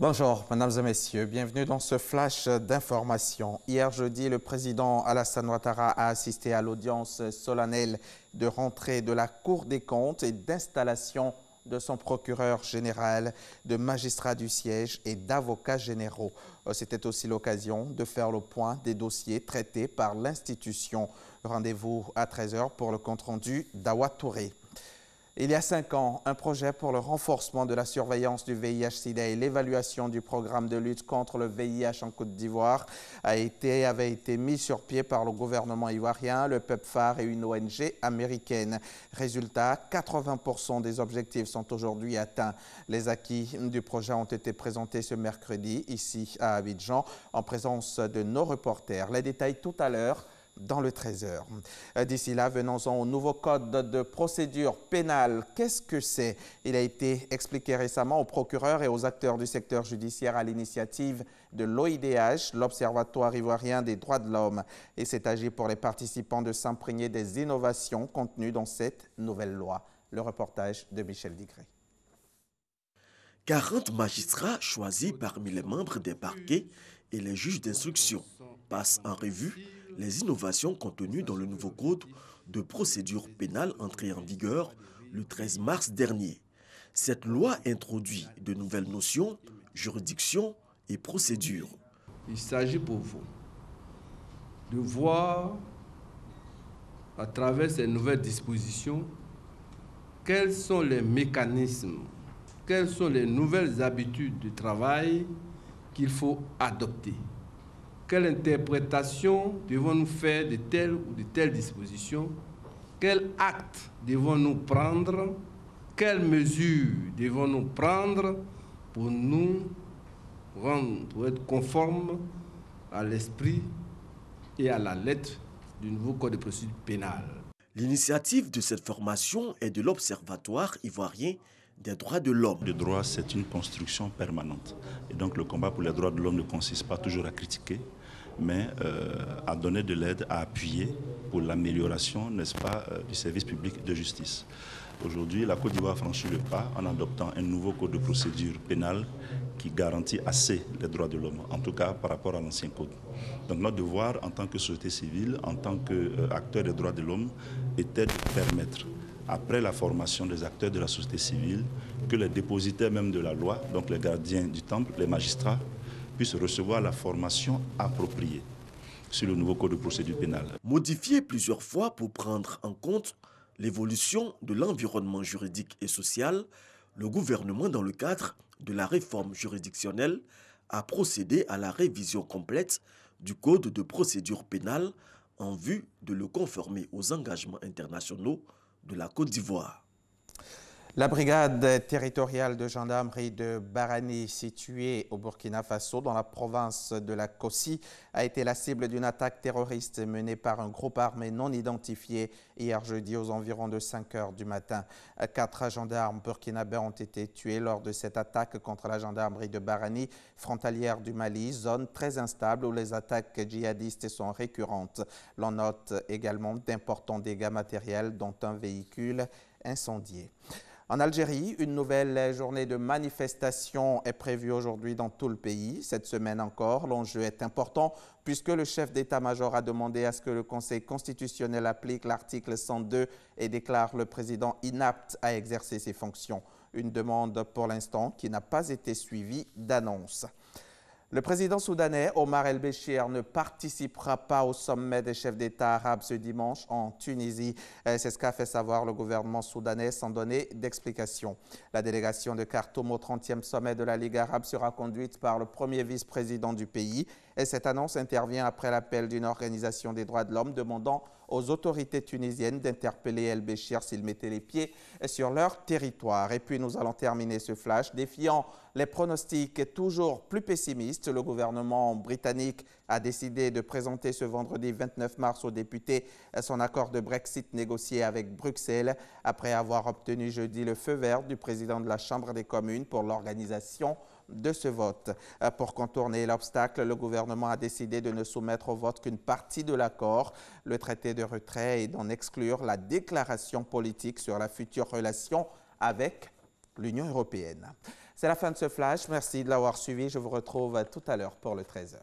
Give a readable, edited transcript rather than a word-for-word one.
Bonjour, mesdames et messieurs. Bienvenue dans ce flash d'information. Hier jeudi, le président Alassane Ouattara a assisté à l'audience solennelle de rentrée de la Cour des comptes et d'installation de son procureur général, de magistrats du siège et d'avocats généraux. C'était aussi l'occasion de faire le point des dossiers traités par l'institution. Rendez-vous à 13 h pour le compte-rendu d'Awa Touré. Il y a 5 ans, un projet pour le renforcement de la surveillance du VIH-Sida et l'évaluation du programme de lutte contre le VIH en Côte d'Ivoire avait été mis sur pied par le gouvernement ivoirien, le PEPFAR et une ONG américaine. Résultat, 80% des objectifs sont aujourd'hui atteints. Les acquis du projet ont été présentés ce mercredi, ici à Abidjan, en présence de nos reporters. Les détails tout à l'heure dans le 13 h. D'ici là, venons-en au nouveau code de procédure pénale. Qu'est-ce que c'est? Il a été expliqué récemment aux procureurs et aux acteurs du secteur judiciaire à l'initiative de l'OIDH, l'Observatoire ivoirien des droits de l'homme. Et c'est agi pour les participants de s'imprégner des innovations contenues dans cette nouvelle loi. Le reportage de Michel Digré. 40 magistrats choisis parmi les membres des parquets et les juges d'instruction passent en revue les innovations contenues dans le nouveau code de procédure pénale entré en vigueur le 13 mars dernier. Cette loi introduit de nouvelles notions, juridiction et procédure. Il s'agit pour vous de voir à travers ces nouvelles dispositions quels sont les mécanismes, quelles sont les nouvelles habitudes de travail qu'il faut adopter. Quelle interprétation devons-nous faire de telle ou de telle disposition? Quel acte devons-nous prendre? Quelles mesures devons-nous prendre pour être conformes à l'esprit et à la lettre du nouveau code de procédure pénale? L'initiative de cette formation est de l'Observatoire ivoirien des droits de l'homme. Le droit, c'est une construction permanente. Et donc le combat pour les droits de l'homme ne consiste pas toujours à critiquer, mais à donner de l'aide, à appuyer pour l'amélioration, n'est-ce pas, du service public de justice. Aujourd'hui, la Côte d'Ivoire franchit le pas en adoptant un nouveau code de procédure pénale qui garantit assez les droits de l'homme, en tout cas par rapport à l'ancien code. Donc notre devoir en tant que société civile, en tant qu'acteur des droits de l'homme, était de permettre, après la formation des acteurs de la société civile, que les dépositaires même de la loi, donc les gardiens du temple, les magistrats, puissent recevoir la formation appropriée sur le nouveau code de procédure pénale. Modifié plusieurs fois pour prendre en compte l'évolution de l'environnement juridique et social, le gouvernement, dans le cadre de la réforme juridictionnelle, a procédé à la révision complète du code de procédure pénale en vue de le conformer aux engagements internationaux de la Côte d'Ivoire. La brigade territoriale de gendarmerie de Barani, située au Burkina Faso, dans la province de la Kossi, a été la cible d'une attaque terroriste menée par un groupe armé non identifié hier jeudi aux environs de 5 h du matin. 4 gendarmes burkinabés ont été tués lors de cette attaque contre la gendarmerie de Barani, frontalière du Mali, zone très instable où les attaques djihadistes sont récurrentes. L'on note également d'importants dégâts matériels, dont un véhicule incendié. En Algérie, une nouvelle journée de manifestation est prévue aujourd'hui dans tout le pays. Cette semaine encore, l'enjeu est important puisque le chef d'état-major a demandé à ce que le Conseil constitutionnel applique l'article 102 et déclare le président inapte à exercer ses fonctions. Une demande pour l'instant qui n'a pas été suivie d'annonce. Le président soudanais Omar El-Béchir ne participera pas au sommet des chefs d'État arabes ce dimanche en Tunisie. C'est ce qu'a fait savoir le gouvernement soudanais sans donner d'explication. La délégation de Khartoum au 30e sommet de la Ligue arabe sera conduite par le premier vice-président du pays. Et cette annonce intervient après l'appel d'une organisation des droits de l'homme demandant aux autorités tunisiennes d'interpeller El-Béchir s'il mettait les pieds sur leur territoire. Et puis nous allons terminer ce flash défiant les pronostics toujours plus pessimistes. Le gouvernement britannique a décidé de présenter ce vendredi 29 mars aux députés son accord de Brexit négocié avec Bruxelles après avoir obtenu jeudi le feu vert du président de la Chambre des communes pour l'organisation de ce vote. Pour contourner l'obstacle, le gouvernement a décidé de ne soumettre au vote qu'une partie de l'accord, le traité de retrait, et d'en exclure la déclaration politique sur la future relation avec l'Union européenne. C'est la fin de ce flash. Merci de l'avoir suivi. Je vous retrouve tout à l'heure pour le 13h.